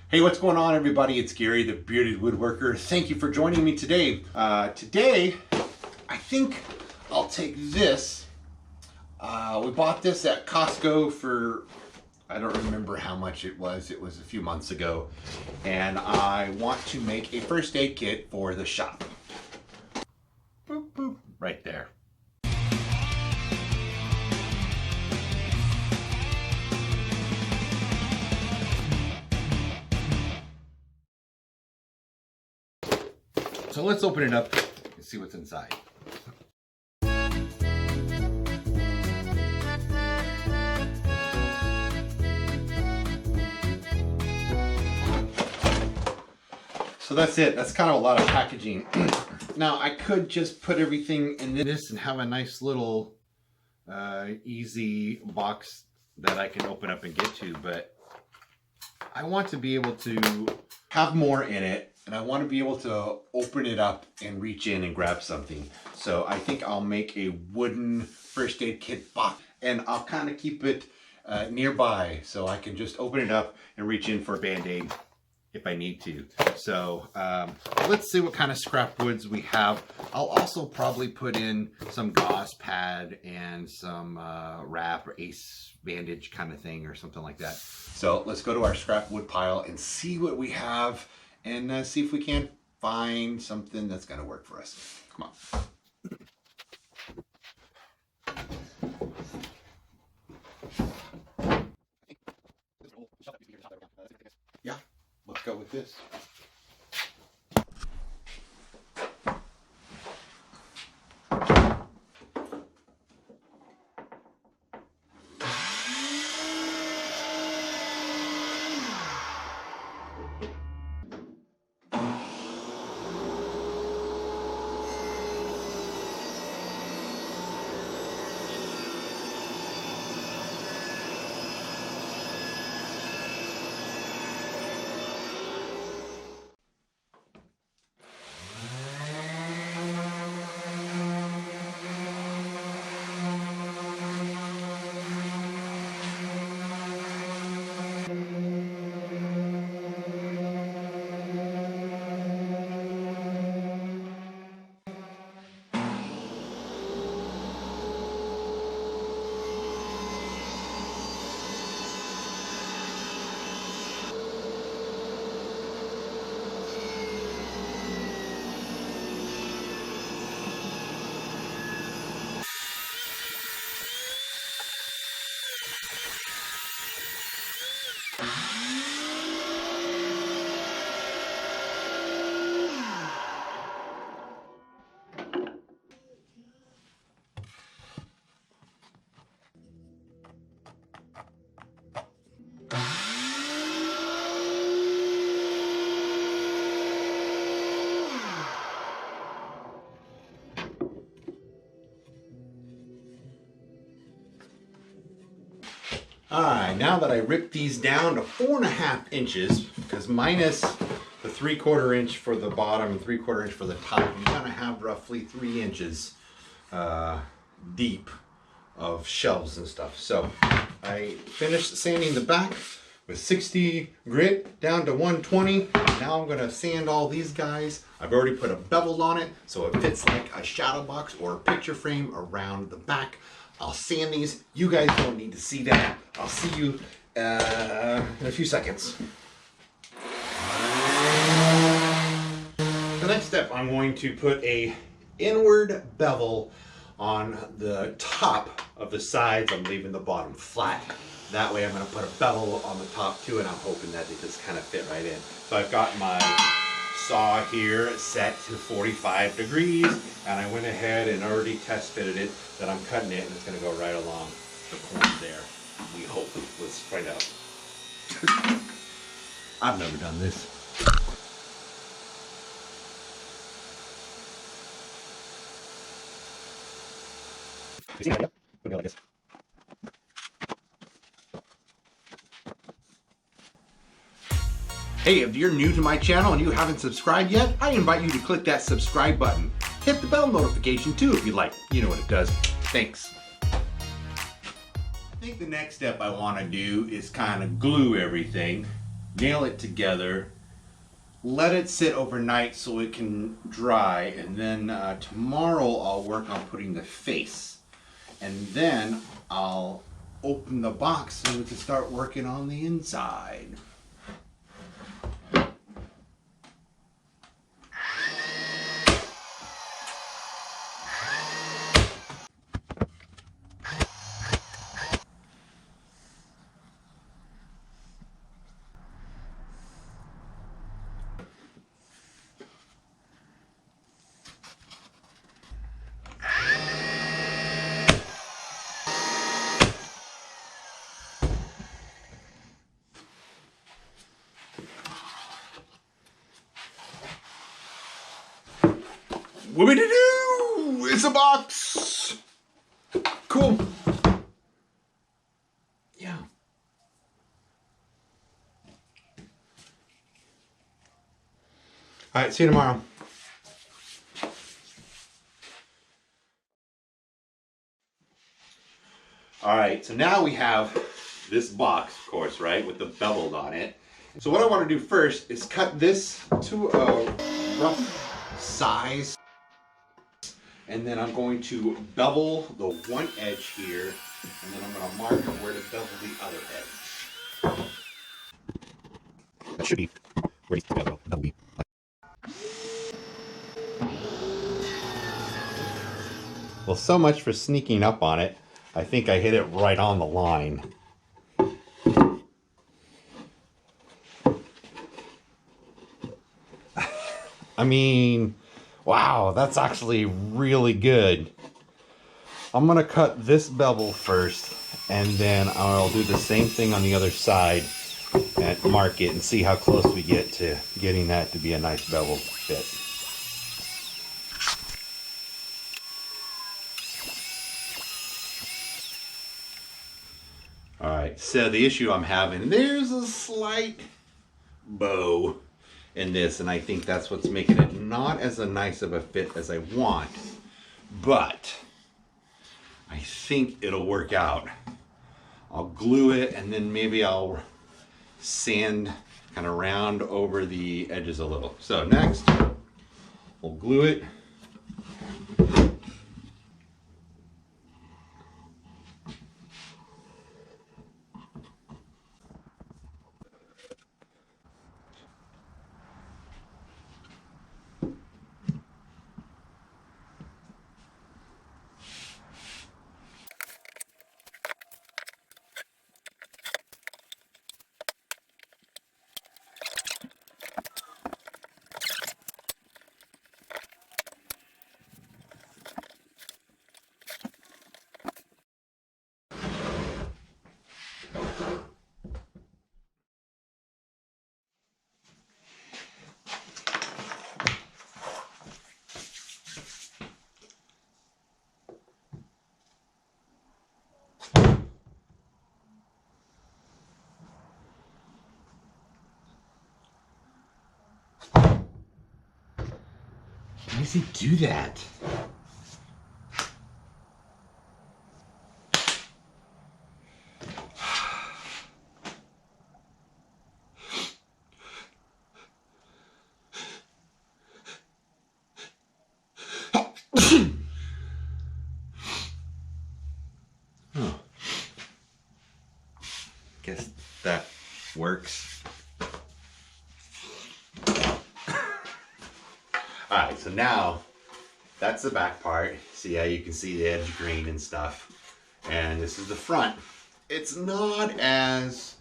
Hey, what's going on, everybody? It's Gary, the Bearded Woodworker. Thank you for joining me today. Today, I think I'll take this. We bought this at Costco for, I don't remember how much it was. It was a few months ago. And I want to make a first aid kit for the shop. Boop, boop, right there. So let's open it up and see what's inside. So that's it. That's kind of a lot of packaging. Now I could just put everything in this and have a nice little easy box that I can open up and get to, but I want to be able to have more in it. And I want to be able to open it up and reach in and grab something. So I think I'll make a wooden first aid kit box, and I'll kind of keep it nearby so I can just open it up and reach in for a band-aid if I need to. So let's see what kind of scrap woods we have. I'll also probably put in some gauze pad and some wrap or ace bandage kind of thing or something like that. So let's go to our scrap wood pile and see what we have, and see if we can't find something that's going to work for us. Come on. Yeah, let's go with this. Alright, now that I ripped these down to 4.5 inches, because minus the 3/4 inch for the bottom and 3/4 inch for the top, you're going to have roughly 3 inches deep of shelves and stuff. So I finished sanding the back with 60 grit down to 120. Now I'm going to sand all these guys. I've already put a bevel on it so it fits like a shadow box or a picture frame around the back. I'll sand these. You guys don't need to see that. I'll see you in a few seconds. The next step, I'm going to put a inward bevel on the top of the sides. I'm leaving the bottom flat. That way I'm going to put a bevel on the top too, and I'm hoping that they just kind of fit right in. So I've got my saw here set to 45 degrees, and I went ahead and already test fitted it that I'm cutting it, and it's going to go right along the corner there. We hope. Let's find out. I've never done this. See my idea? Put it like this. Hey, if you're new to my channel and you haven't subscribed yet, I invite you to click that subscribe button. Hit the bell notification too if you'd like. You know what it does. Thanks. I think the next step I want to do is kind of glue everything. nail it together, let it sit overnight so it can dry, and then tomorrow I'll work on putting the face, and then I'll open the box so we can start working on the inside. Whoopie-doo-doo! It's a box! Cool. Yeah. All right, see you tomorrow. All right, so now we have this box, of course, right, with the beveled on it. So what I want to do first is cut this to a rough size. And then I'm going to bevel the one edge here, and then I'm going to mark where to bevel the other edge. That should be ready to bevel. That'll be. Well, so much for sneaking up on it. I think I hit it right on the line. I mean, wow, that's actually really good. I'm gonna cut this bevel first, and then I'll do the same thing on the other side and mark it and see how close we get to getting that to be a nice bevel fit. All right, so the issue I'm having, there's a slight bow in this, and I think that's what's making it not as a nice of a fit as I want, but I think it'll work out. I'll glue it, and then maybe I'll sand kind of round over the edges a little. So next, we'll glue it. Why does he do that? Oh. Guess that works. Alright, so now that's the back part. See how you can see the edge grain and stuff. And this is the front. It's not as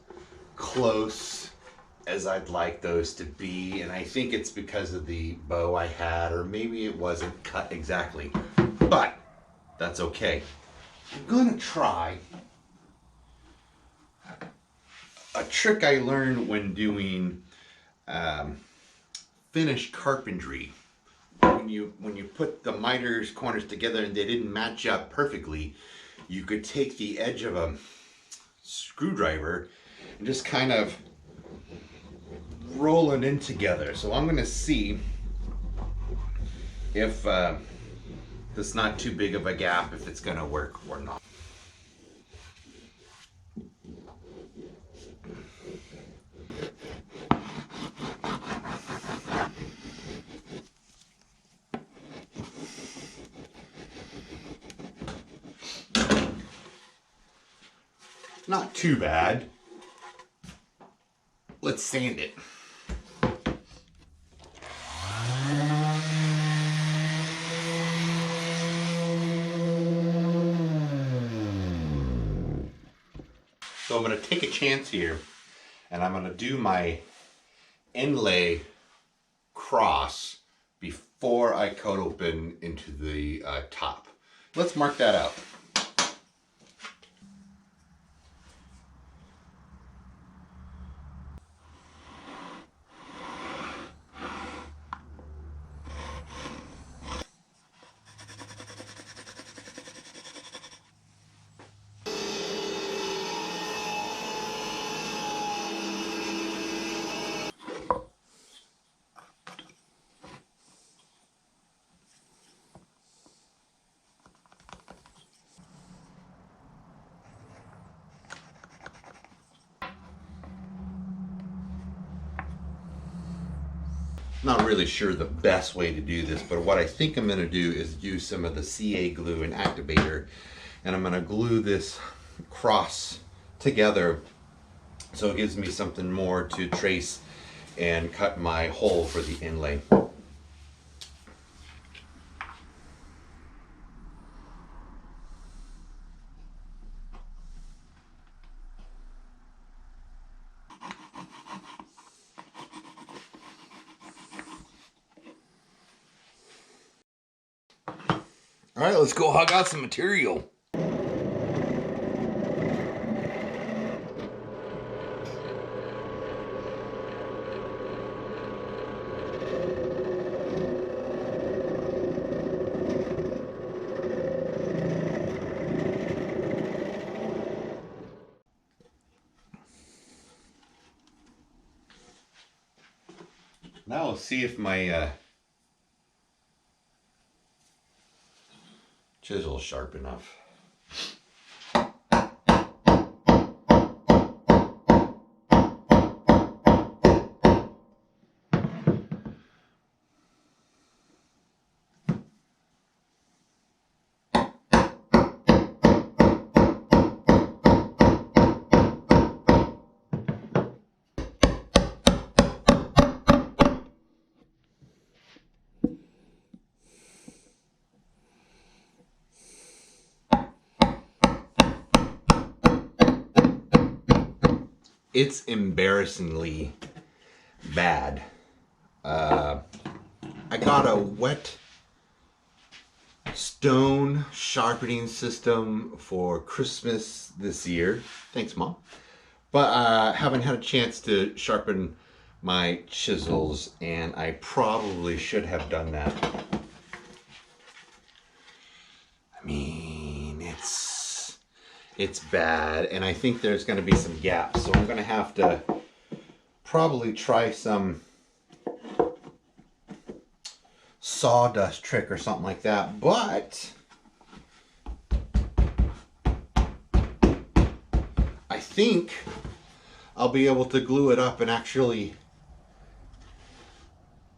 close as I'd like those to be, and I think it's because of the bow I had, or maybe it wasn't cut exactly, but that's okay. I'm gonna try a trick I learned when doing finished carpentry. When you put the miters corners together and they didn't match up perfectly, you could take the edge of a screwdriver and just kind of roll it in together. So I'm going to see if there's not too big of a gap, if it's going to work or not. Not too bad. Let's sand it. So I'm going to take a chance here, and I'm going to do my inlay cross before I cut open into the top. Let's mark that out. Not really sure the best way to do this, but what I think I'm going to do is use some of the CA glue and activator, and I'm going to glue this cross together so it gives me something more to trace and cut my hole for the inlay. All right, let's go hug out some material. Now we'll see if my chisel is sharp enough. It's embarrassingly bad. I got a wet stone sharpening system for Christmas this year. Thanks, Mom. But I haven't had a chance to sharpen my chisels, and I probably should have done that. I mean, it's bad, and I think there's going to be some gaps, so I'm going to have to probably try some sawdust trick or something like that. But I think I'll be able to glue it up and actually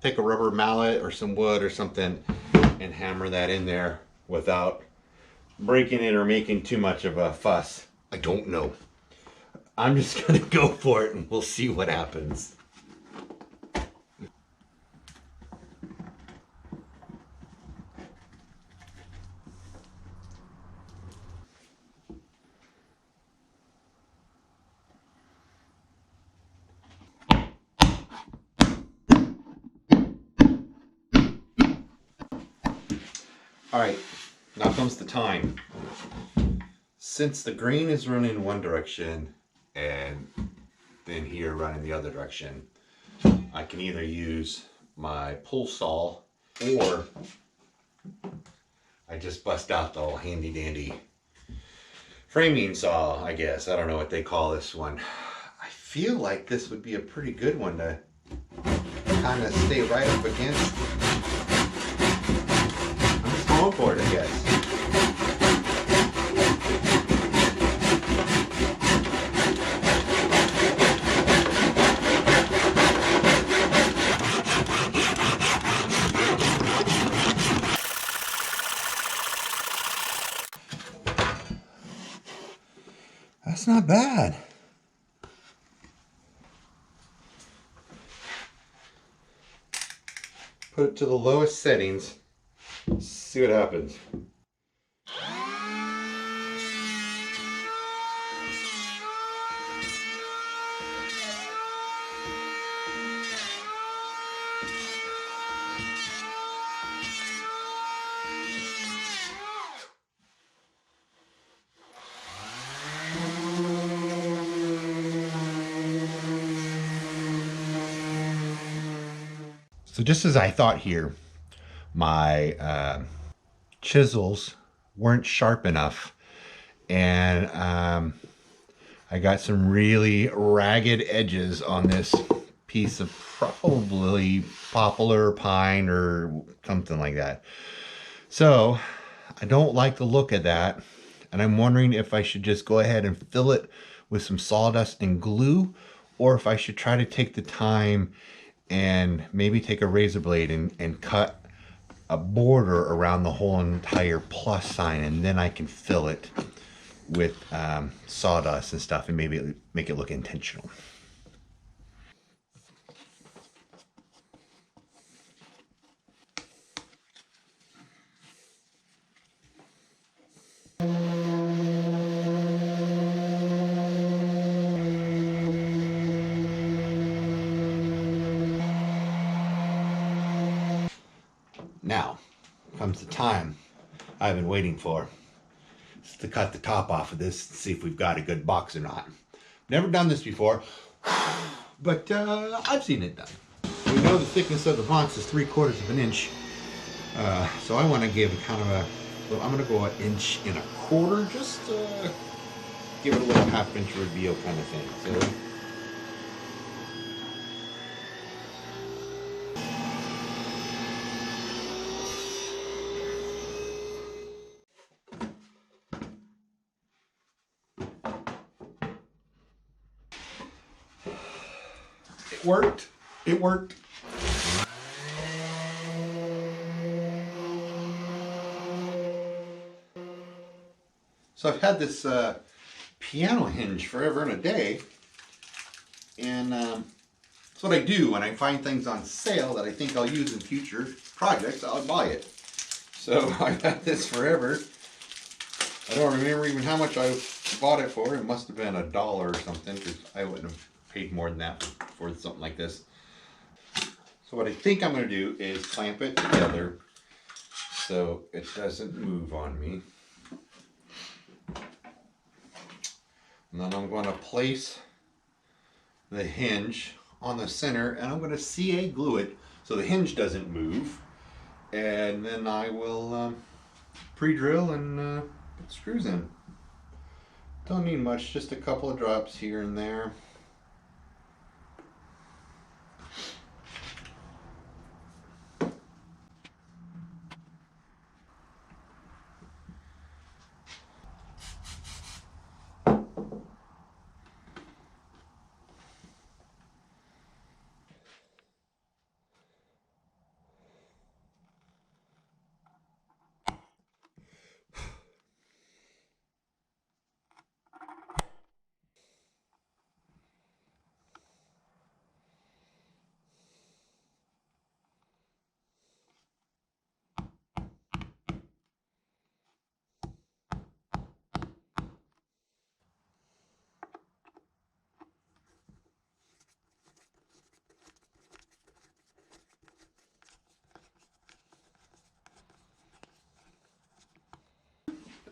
take a rubber mallet or some wood or something and hammer that in there without breaking it or making too much of a fuss. I don't know. I'm just gonna go for it and we'll see what happens. All right, now comes the time. Since the grain is running one direction and then here running the other direction, I can either use my pull saw or I just bust out the old handy dandy framing saw, I guess. I don't know what they call this one. I feel like this would be a pretty good one to kind of stay right up against. I'm just going for it, I guess. That's not bad. put it to the lowest settings. See what happens. So just as I thought here, my chisels weren't sharp enough, and I got some really ragged edges on this piece of probably poplar, pine, or something like that. So I don't like the look of that, and I'm wondering if I should just go ahead and fill it with some sawdust and glue, or if I should try to take the time and maybe take a razor blade and cut a border around the whole entire plus sign, and then I can fill it with sawdust and stuff and maybe make it look intentional. Now comes the time I've been waiting for. It's to cut the top off of this and see if we've got a good box or not. Never done this before, but I've seen it done. We know the thickness of the box is 3/4 of an inch, so I want to give kind of a, well, I'm going to go 1 1.25 inches, just give it a little 1/2 inch reveal kind of thing. So. It worked. It worked. So I've had this piano hinge forever and a day, and that's what I do when I find things on sale that I think I'll use in future projects. I'll buy it. So I've had this forever. I don't remember even how much I bought it for. It must have been $1 or something, because I wouldn't have paid more than that for something like this. So what I think I'm going to do is clamp it together so it doesn't move on me. And then I'm going to place the hinge on the center, and I'm going to CA glue it so the hinge doesn't move. And then I will pre-drill and put screws in. Don't need much, just a couple of drops here and there.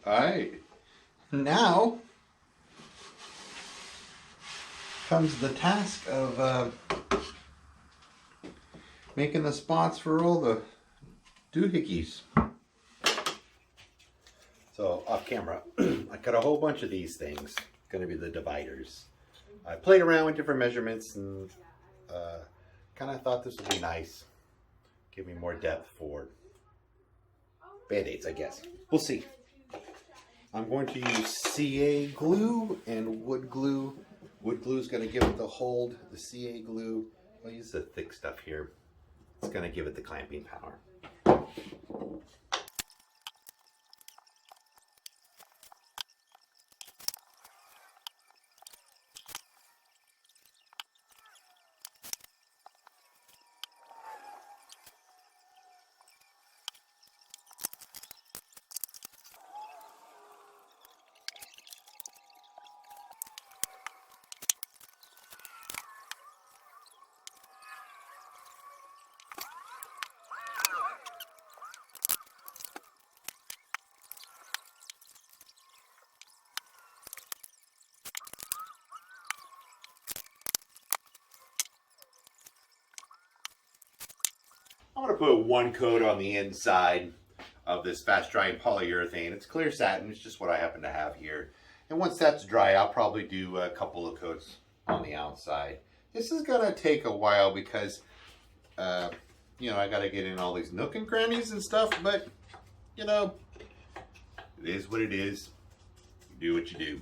Alright, now comes the task of making the spots for all the doohickeys. So off camera, I cut a whole bunch of these things, gonna be the dividers. I played around with different measurements and kind of thought this would be nice. Give me more depth for band-aids, I guess. We'll see. I'm going to use CA glue and wood glue. Wood glue is going to give it the hold. The CA glue, I'll use the thick stuff here. It's going to give it the clamping power. I'm going to put one coat on the inside of this fast drying polyurethane. It's clear satin, it's just what I happen to have here. And once that's dry, I'll probably do a couple of coats on the outside. This is going to take a while because, you know, I got to get in all these nook and crannies and stuff, but, you know, it is what it is. You do what you do.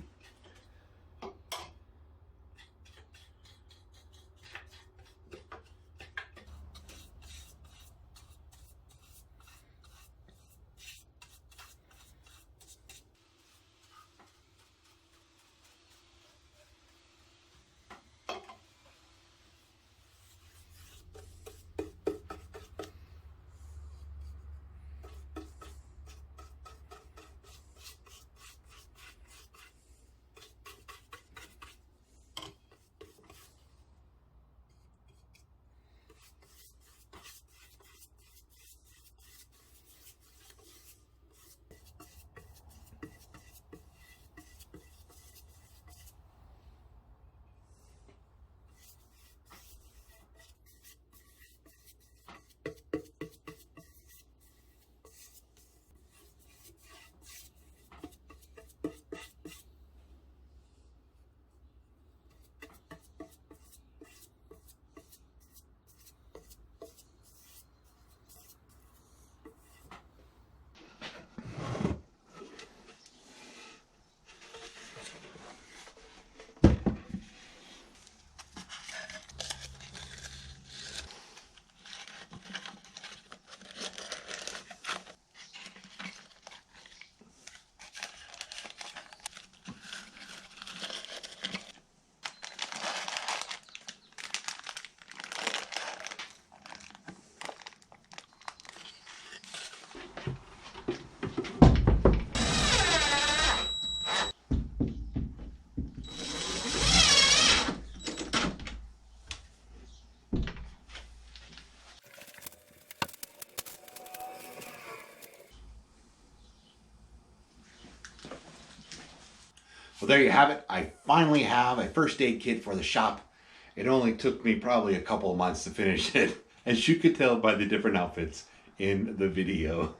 Well, there you have it. I finally have a first aid kit for the shop. It only took me probably a couple of months to finish it, as you could tell by the different outfits in the video.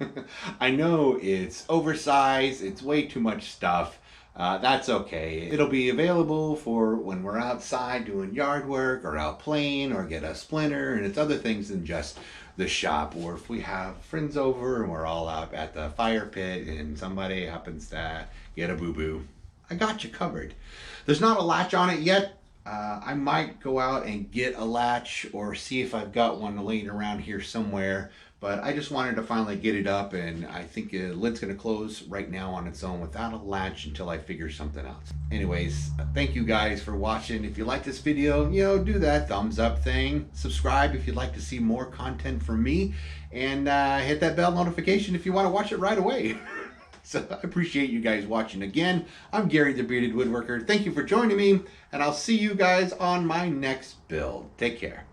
I know it's oversized, it's way too much stuff. That's okay. It'll be available for when we're outside doing yard work or out playing or get a splinter, and it's other things than just the shop, or if we have friends over and we're all out at the fire pit and somebody happens to get a boo-boo. I got you covered. There's not a latch on it yet. I might go out and get a latch or see if I've got one laying around here somewhere, but I just wanted to finally get it up, and I think the lid's going to close right now on its own without a latch until I figure something out. Anyways, thank you guys for watching. If you like this video, you know, do that thumbs up thing. Subscribe if you'd like to see more content from me, and hit that bell notification if you want to watch it right away. So I appreciate you guys watching again. I'm Gary the Bearded Woodworker. Thank you for joining me, and I'll see you guys on my next build. Take care.